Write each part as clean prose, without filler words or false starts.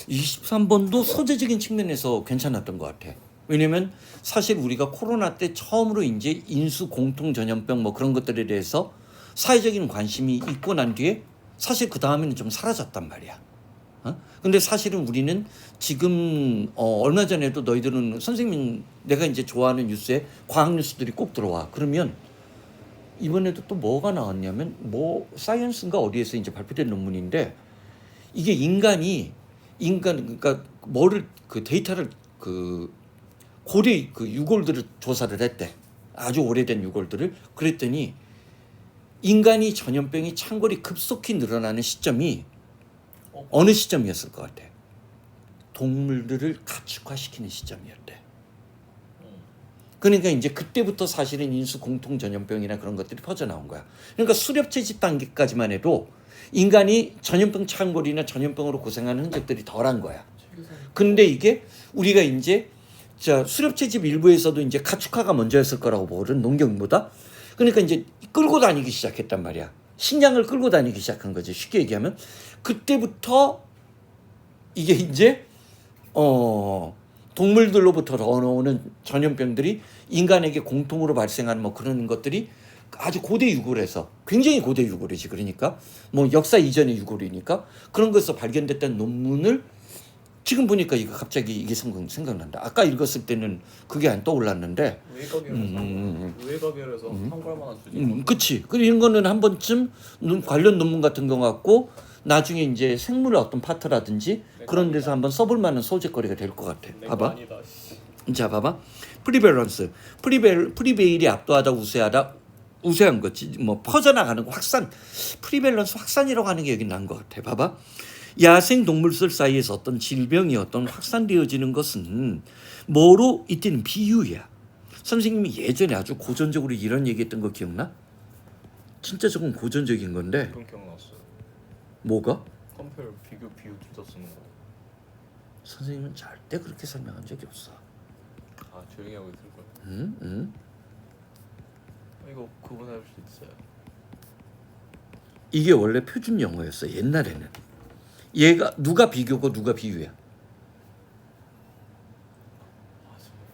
23번도 소재적인 측면에서 괜찮았던 것 같아. 왜냐면 사실 우리가 코로나 때 처음으로 이제 인수 공통 전염병 뭐 그런 것들에 대해서 사회적인 관심이 있고 난 뒤에 사실 그 다음에는 좀 사라졌단 말이야. 근데 사실은 우리는 지금 얼마 전에도 너희들은 선생님 내가 이제 좋아하는 뉴스에 과학 뉴스들이 꼭 들어와. 그러면 이번에도 또 뭐가 나왔냐면 뭐 사이언스인가 어디에서 이제 발표된 논문인데 이게 그러니까 뭐를 그 데이터를 그 고대 그 유골들을 조사를 했대. 아주 오래된 유골들을. 그랬더니 인간이 전염병이 창궐이 급속히 늘어나는 시점이 어느 시점이었을 것 같아? 동물들을 가축화시키는 시점이었대. 그러니까 이제 그때부터 사실은 인수 공통 전염병이나 그런 것들이 퍼져나온 거야. 그러니까 수렵 채집 단계까지만 해도 인간이 전염병 창궐이나 전염병으로 고생하는 흔적들이 덜한 거야. 근데 이게 우리가 이제 수렵 채집 일부에서도 이제 가축화가 먼저였을 거라고 보거든, 농경보다. 그러니까 이제 끌고 다니기 시작했단 말이야. 식량을 끌고 다니기 시작한 거지. 쉽게 얘기하면 그때부터 이게 이제 동물들로부터 나오는 전염병들이 인간에게 공통으로 발생하는 뭐 그런 것들이 아주 고대 유골에서 굉장히 고대 유골이지. 그러니까 뭐 역사 이전의 유골이니까 그런 것에서 발견됐다는 논문을 지금 보니까 이거 갑자기 이게 생각난다. 아까 읽었을 때는 그게 안 떠올랐는데. 외과계열에서 참고할 만한 주제. 그치. 그리고 이런 거는 한 번쯤 관련 논문 같은 거 갖고 나중에 이제 생물의 어떤 파트라든지 그런 데서 한번 써볼 만한 소재거리가 될 것 같아. 봐봐. 자, 봐봐. 프리밸런스. 프리베일이 압도하다, 우세한 거지. 뭐 퍼져나가는 거, 확산. 프리밸런스 확산이라고 하는 게 여기 난 것 같아. 봐봐. 야생 동물들 사이에서 어떤 질병이 확산되어지는 것은 뭐로 이때는 비유야. 선생님이 예전에 아주 고전적으로 이런 얘기했던 거 기억나? 진짜 조금 고전적인 건데. 그건 기억났어요. 뭐가? 컴페어 비교 비유 둘 다 쓰는 거. 선생님은 절대 그렇게 설명한 적이 없어. 아, 조용히 하고 있을 거야. 이거 구분할 수 있어요. 이게 원래 표준 영어였어 옛날에는. 얘가 누가 비교고 누가 비유야?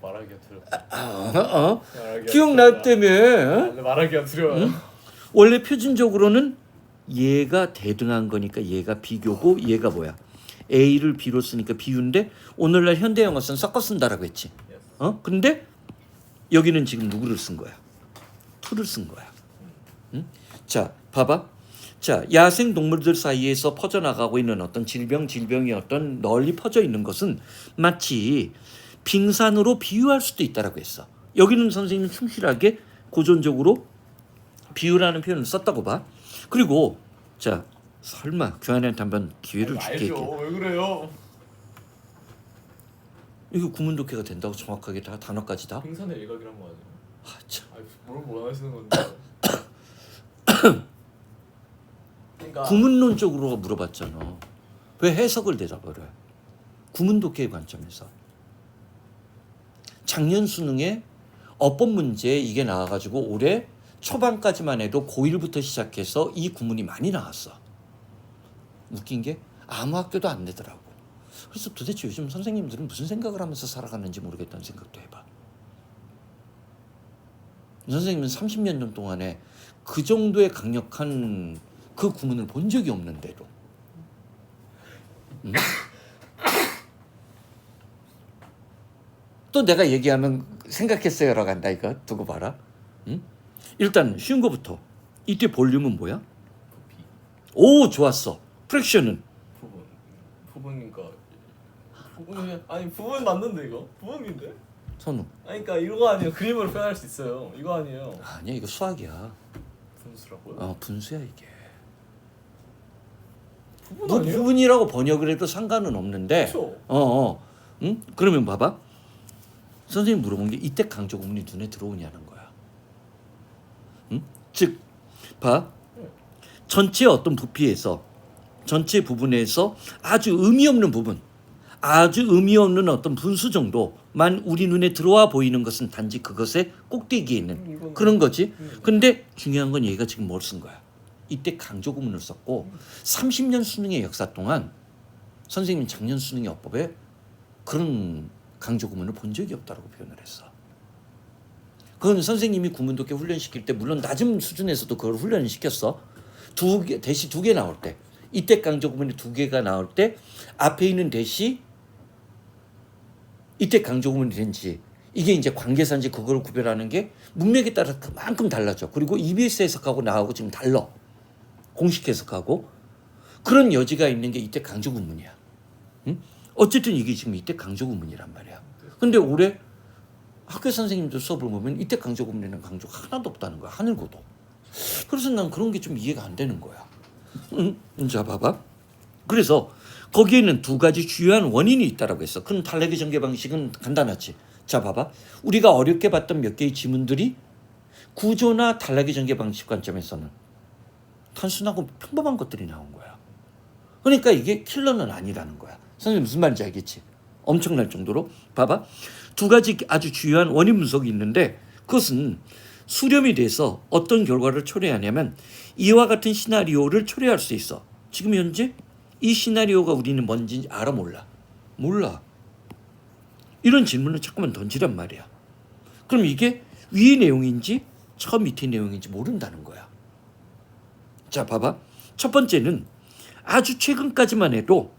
말하기가 두려워. 기억났다며? 말하기가 두려워요. 원래 표준적으로는 얘가 대등한 거니까 얘가 비교고 얘가 뭐야? A를 B로 쓰니까 비유인데 오늘날 현대 영어서는 섞어 쓴다라고 했지. 근데 여기는 지금 누구를 쓴 거야? to를 쓴 거야. 자, 봐봐. 자, 야생 동물들 사이에서 퍼져나가고 있는 어떤 질병이 어떤 널리 퍼져 있는 것은 마치 빙산으로 비유할 수도 있다라고 했어. 여기는 선생님 충실하게 고전적으로 비유라는 표현을 썼다고 봐. 그리고 자, 설마 교환한테 한번 기회를 줄게. 알죠. 왜 그래요? 이거 구문독해가 된다고 정확하게 다 단어까지 다? 빙산의 일각이란 거 아니에요? 아, 참. 뭘 원하시는 건데? 그러니까 구문론적으로 물어봤잖아. 왜 해석을 대답을 해? 구문독해의 관점에서. 작년 수능에 어법 문제 이게 나와가지고 올해 초반까지만 해도 고1부터 시작해서 이 구문이 많이 나왔어. 웃긴 게 아무 학교도 안 내더라고. 그래서 도대체 요즘 선생님들은 무슨 생각을 하면서 살아가는지 모르겠다는 생각도 해봐. 선생님은 30년 동안에 그 정도의 강력한 그 구문을 본 적이 없는데도. 또 내가 얘기하면 생각했어요라고 한다. 이거 두고 봐라. 일단 쉬운 거부터. 이때 볼륨은 뭐야? 오, 좋았어. 프랙션은? 부분 맞는데 이거? 부분인데? 선우. 아니 그러니까 이거 아니에요. 그림으로 표현할 수 있어요. 이거 아니에요. 아니야, 이거 수학이야. 분수라고요? 분수야 이게. 부분 뭐 아니에요? 부분이라고 번역을 해도 상관은 없는데. 그렇죠. 응? 그러면 봐봐. 선생님 물어본 게 이때 강조 구문이 눈에 들어오냐는 거야. 응? 즉, 봐. 전체 어떤 부피에서 전체 부분에서 아주 의미 없는 부분, 아주 의미 없는 어떤 분수 정도만 우리 눈에 들어와 보이는 것은 단지 그것의 꼭대기에 있는 그런 거지. 근데 중요한 건 얘가 지금 뭘 쓴 거야. 이때 강조 구문을 썼고 30년 수능의 역사 동안 선생님 작년 수능 여법에 그런 강조 구문을 본 적이 없다라고 표현을 했어. 그건 선생님이 구문독해 훈련시킬 때 물론 낮은 수준에서도 그걸 훈련을 시켰어. 대시 2개 나올 때, 이때 강조 구문이 2개가 나올 때 앞에 있는 대시 이때 강조 구문이 된지 이게 이제 관계사인지 그걸 구별하는 게 문맥에 따라 그만큼 달라져. 그리고 EBS 해석하고 나하고 지금 달라. 공식 해석하고 그런 여지가 있는 게 이때 강조 구문이야. 응? 어쨌든 이게 지금 이때 강조 구문이란 말이야. 근데 올해 학교 선생님들 수업을 보면 이때 강조 구문에는 강조가 하나도 없다는 거야. 하늘고도. 그래서 난 그런 게 좀 이해가 안 되는 거야. 자 봐봐. 그래서 거기에는 2가지 주요한 원인이 있다라고 했어. 그럼 단락의 전개 방식은 간단하지. 자 봐봐. 우리가 어렵게 봤던 몇 개의 지문들이 구조나 단락의 전개 방식 관점에서는 단순하고 평범한 것들이 나온 거야. 그러니까 이게 킬러는 아니라는 거야. 선생님 무슨 말인지 알겠지? 엄청날 정도로. 봐봐. 2가지 아주 주요한 원인 분석이 있는데 그것은 수렴이 돼서 어떤 결과를 초래하냐면 이와 같은 시나리오를 초래할 수 있어. 지금 현재 이 시나리오가 우리는 뭔지 알아 몰라? 몰라. 이런 질문을 자꾸만 던지란 말이야. 그럼 이게 위의 내용인지 처음 밑의 내용인지 모른다는 거야. 자 봐봐. 첫 번째는 아주 최근까지만 해도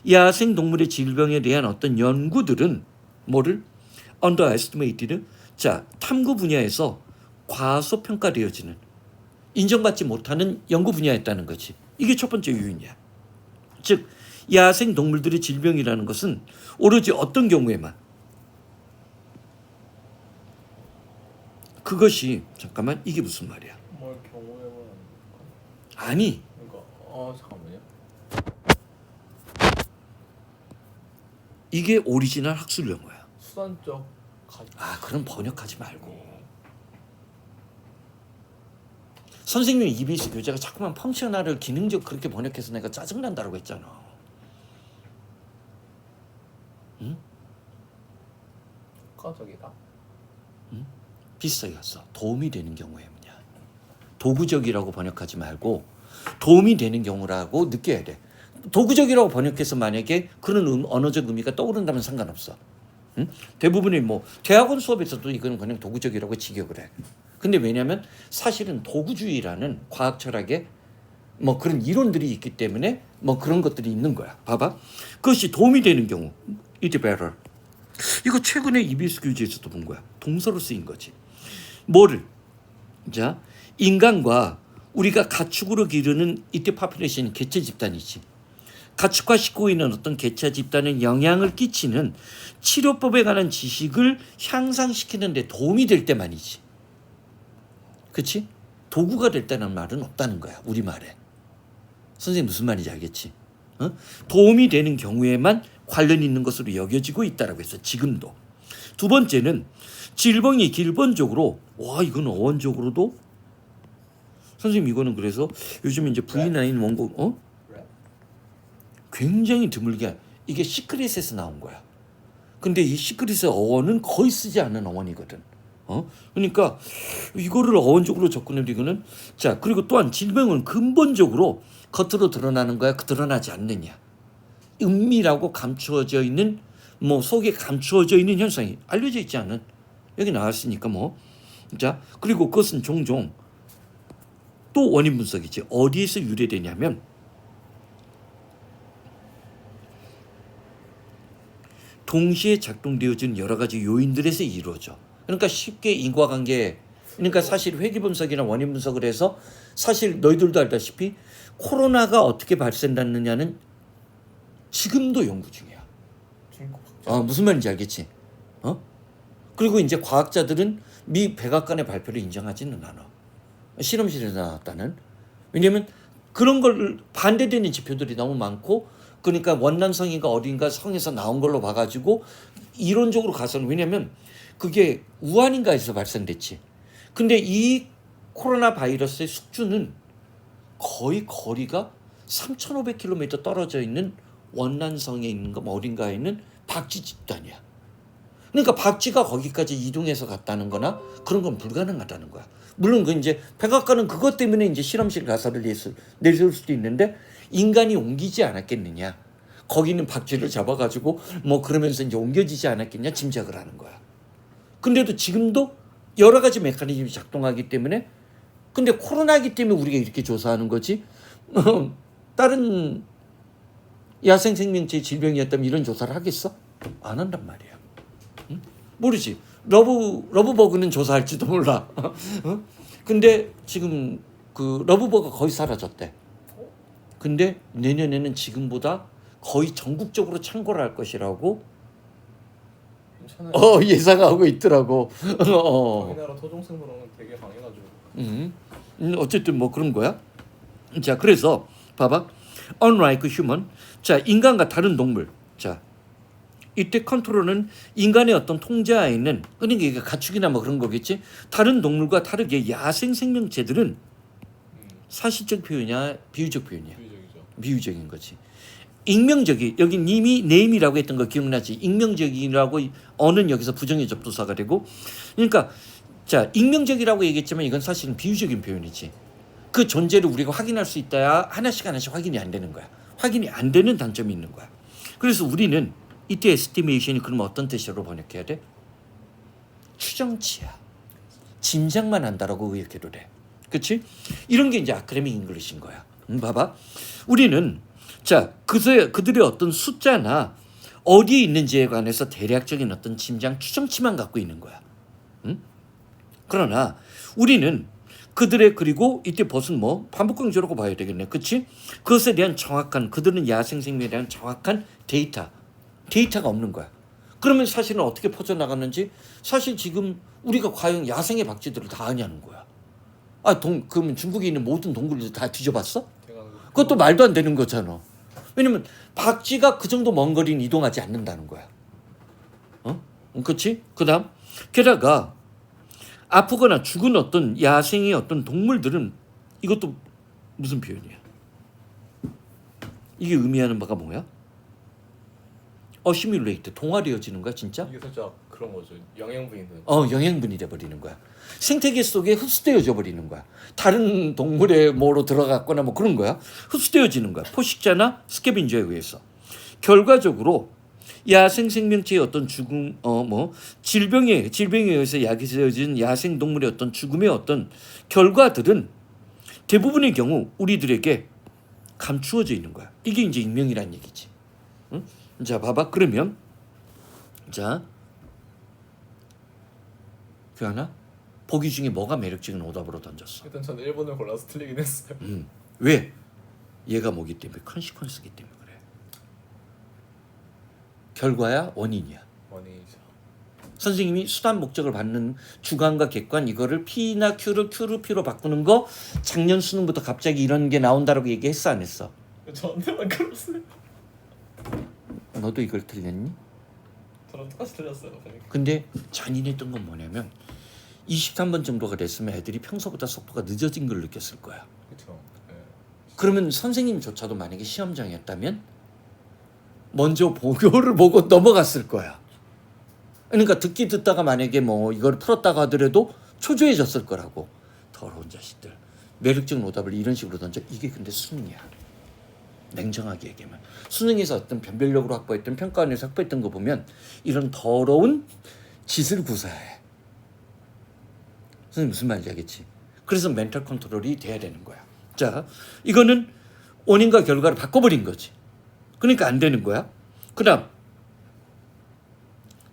야생동물의 질병에 대한 어떤 연구들은 뭐를? underestimated. 자, 탐구 분야에서 과소평가되어지는 인정받지 못하는 연구 분야였다는 거지. 이게 첫 번째 요인이야. 즉 야생동물들의 질병이라는 것은 오로지 어떤 경우에만 그것이 잠깐만 이게 무슨 말이야? 뭘 경우에만 아니 그러니까 잠깐만요. 이게 오리지널 학술 용어야. 수단적 가치. 그럼 번역하지 말고. 선생님 EBS 교재가 자꾸만 펑셔널을 기능적 그렇게 번역해서 내가 짜증난다고 했잖아. 응? 효과적이다. 응? 비슷하게 갔어. 도움이 되는 경우에 뭐냐. 도구적이라고 번역하지 말고 도움이 되는 경우라고 느껴야 돼. 도구적이라고 번역해서 만약에 그런 언어적 의미가 떠오른다면 상관없어. 응? 대부분의 뭐 대학원 수업에서도 이거는 그냥 도구적이라고 직역을 해. 근데 왜냐하면 사실은 도구주의라는 과학 철학에 뭐 그런 이론들이 있기 때문에 뭐 그런 것들이 있는 거야. 봐봐. 그것이 도움이 되는 경우, it better. 이거 최근에 EBS 교재에서도 본 거야. 동사로 쓰인 거지. 뭐를? 자, 인간과 우리가 가축으로 기르는 이때 파퓰레이션 개체 집단이지. 가축화시키고 있는 어떤 개체 집단에 영향을 끼치는 치료법에 관한 지식을 향상시키는 데 도움이 될 때만이지. 그치? 도구가 될 때는 말은 없다는 거야. 우리말에. 선생님 무슨 말인지 알겠지? 도움이 되는 경우에만 관련 있는 것으로 여겨지고 있다라고 했어. 지금도. 2번째는 질병이 기본적으로 이건 어원적으로도 선생님 이거는 그래서 요즘 이제 V9 원고 굉장히 드물게 이게 시크릿에서 나온 거야. 근데 이 시크릿의 어원은 거의 쓰지 않는 어원이거든. 그러니까 이거를 어원적으로 접근을 이거는 자 그리고 또한 질병은 근본적으로 겉으로 드러나는 거야, 드러나지 않느냐. 은밀하고 감추어져 있는 뭐 속에 감추어져 있는 현상이 알려져 있지 않은 여기 나왔으니까 뭐 자 그리고 그것은 종종 또 원인 분석이지. 어디에서 유래되냐면 동시에 작동되어지는 여러 가지 요인들에서 이루어져. 그러니까 쉽게 인과관계 그러니까 사실 회귀 분석이나 원인 분석을 해서 사실 너희들도 알다시피 코로나가 어떻게 발생했느냐는 지금도 연구 중이야. 무슨 말인지 알겠지? 그리고 이제 과학자들은 미 백악관의 발표를 인정하지는 않아. 실험실에서 나왔다는. 왜냐하면 그런 걸 반대되는 지표들이 너무 많고 그러니까 원난성인가 어딘가 성에서 나온 걸로 봐가지고 이론적으로 가서는 왜냐하면 그게 우한인가에서 발생됐지. 근데 이 코로나 바이러스의 숙주는 거의 거리가 3,500km 떨어져 있는 원난성에 있는 거 어딘가에 있는 박쥐 집단이야. 그러니까 박쥐가 거기까지 이동해서 갔다는 거나 그런 건 불가능하다는 거야. 물론 그 이제 백악관은 그것 때문에 이제 실험실 가설을 내세울 수도 있는데 인간이 옮기지 않았겠느냐. 거기 있는 박쥐를 잡아가지고 뭐 그러면서 이제 옮겨지지 않았겠냐 짐작을 하는 거야. 근데도 지금도 여러 가지 메커니즘이 작동하기 때문에 근데 코로나기 때문에 우리가 이렇게 조사하는 거지. 다른 야생 생명체 질병이었다면 이런 조사를 하겠어? 안 한단 말이야. 응? 모르지. 러브버그는 조사할지도 몰라. 근데 지금 그 러브버그 거의 사라졌대. 근데 내년에는 지금보다 거의 전국적으로 창궐 할 것이라고 괜찮아요. 예상하고 있더라고. 우리나라 토종생물은 되게 강해가지고. 어쨌든 뭐 그런 거야. 자, 그래서 봐봐. Unlike human. 자, 인간과 다른 동물. 자, 이때 컨트롤은 인간의 어떤 통제하에 있는 그러니까 이게 가축이나 뭐 그런 거겠지. 다른 동물과 다르게 야생 생명체들은 사실적 표현이야, 비유적 표현이야. 비유적이죠. 비유적인 거지. 익명적이 여기 님이 네임이라고 했던 거 기억나지? 익명적이라고 어는 여기서 부정의 접두사가 되고, 그러니까 자 익명적이라고 얘기했지만 이건 사실은 비유적인 표현이지. 그 존재를 우리가 확인할 수 있다야 하나씩 확인이 안 되는 거야. 확인이 안 되는 단점이 있는 거야. 그래서 우리는 이때 에스티메이션이 그러면 어떤 뜻으로 번역해야 돼? 추정치야. 짐작만 한다라고 의역해도 돼. 그렇지? 이런 게 이제 아카데믹 잉글리시인 거야. 봐봐. 우리는 자 그들의 어떤 숫자나 어디에 있는지에 관해서 대략적인 어떤 짐작 추정치만 갖고 있는 거야. 응? 그러나 우리는 그들의 그리고 이때 벗은 뭐 반복강조라고 봐야 되겠네. 그렇지? 그것에 대한 정확한 그들은 야생생명에 대한 정확한 데이터가 없는 거야. 그러면 사실은 어떻게 퍼져나갔는지 사실 지금 우리가 과연 야생의 박쥐들을 다 아냐는 거야. 그러면 중국에 있는 모든 동물들 다 뒤져봤어? 그것도 말도 안 되는 거잖아. 왜냐면 박쥐가 그 정도 먼 거리는 이동하지 않는다는 거야. 그렇지? 그다음 게다가 아프거나 죽은 어떤 야생의 어떤 동물들은 이것도 무슨 표현이야? 이게 의미하는 바가 뭐야? 어시뮬레이트 동화되어지는 거야 진짜? 이게 살짝 그런 거죠. 영양분이 되는. 영양분이 돼버리는 거야. 생태계 속에 흡수되어져 버리는 거야. 다른 동물의 뭐로 들어갔거나 뭐 그런 거야. 흡수되어지는 거야. 포식자나 스캐빈저에 의해서. 결과적으로 야생 생명체의 어떤 죽음, 질병에 의해서 야기되어진 야생 동물의 어떤 죽음의 어떤 결과들은 대부분의 경우 우리들에게 감추어져 있는 거야. 이게 이제 익명이란 얘기지. 응? 자, 봐봐. 그러면 자, 그 하나 보기 중에 뭐가 매력적인 오답으로 던졌어? 일단 저는 1번을 골라서 틀리긴 했어요. 왜? 얘가 뭐기 때문에 컨시퀀스기 때문에 그래. 결과야 원인이야. 원인이죠. 선생님이 수단 목적을 받는 주관과 객관 이거를 P나 Q를 P로 바꾸는 거 작년 수능부터 갑자기 이런 게 나온다라고 얘기했어 안 했어? 저한테만 그랬어요. 너도 이걸 틀렸니? 저랑 똑같이 틀렸어요. 그러니까. 근데 잔인했던 건 뭐냐면 23번 정도가 됐으면 애들이 평소보다 속도가 늦어진 걸 느꼈을 거야. 그렇죠. 네. 그러면 선생님조차도 만약에 시험장이었다면 먼저 보고를 보고 넘어갔을 거야. 그러니까 듣다가 만약에 뭐 이걸 풀었다고 하더라도 초조해졌을 거라고. 더러운 자식들. 매력적인 오답을 이런 식으로 던져. 이게 근데 수능이야. 냉정하게 얘기하면. 수능에서 어떤 변별력으로 확보했던 평가원에서 확보했던 거 보면 이런 더러운 짓을 구사해. 선생님 무슨 말인지 알겠지? 그래서 멘탈 컨트롤이 돼야 되는 거야. 자, 이거는 원인과 결과를 바꿔버린 거지. 그러니까 안 되는 거야. 그 다음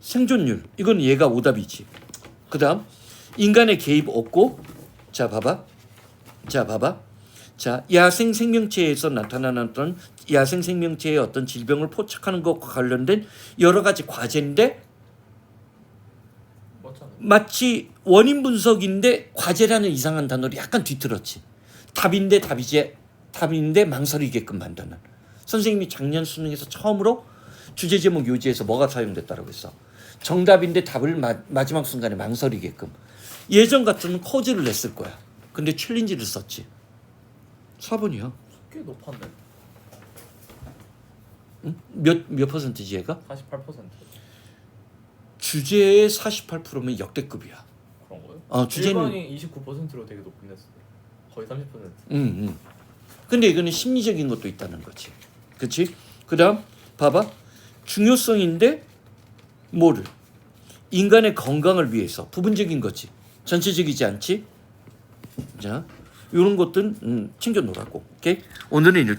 생존율. 이건 얘가 오답이지. 그 다음 인간의 개입 없고 자 봐봐. 자 야생 생명체에서 나타나는 야생 생명체의 어떤 질병을 포착하는 것과 관련된 여러 가지 과제인데 맞잖아요. 마치 원인 분석인데 과제라는 이상한 단어를 약간 뒤틀었지. 답인데 망설이게끔 만드는. 선생님이 작년 수능에서 처음으로 주제 제목 요지에서 뭐가 사용됐다고 했어? 정답인데 답을 마지막 순간에 망설이게끔. 예전 같으면 코즈를 냈을 거야. 근데 챌린지를 썼지. 4번이야. 꽤 높았네. 응? 몇 퍼센트지 얘가? 48%. 주제의 48%면 역대급이야. 그런 거요? 주제는 1번이 29%로 되게 높긴 했어요. 거의 30%. 근데 이거는 심리적인 것도 있다는 거지. 그렇지? 그다음 봐봐. 중요성인데 뭐를? 인간의 건강을 위해서 부분적인 거지. 전체적이지 않지? 자, 이런 것들은 챙겨 놓으라고. 오케이? 오늘은 일단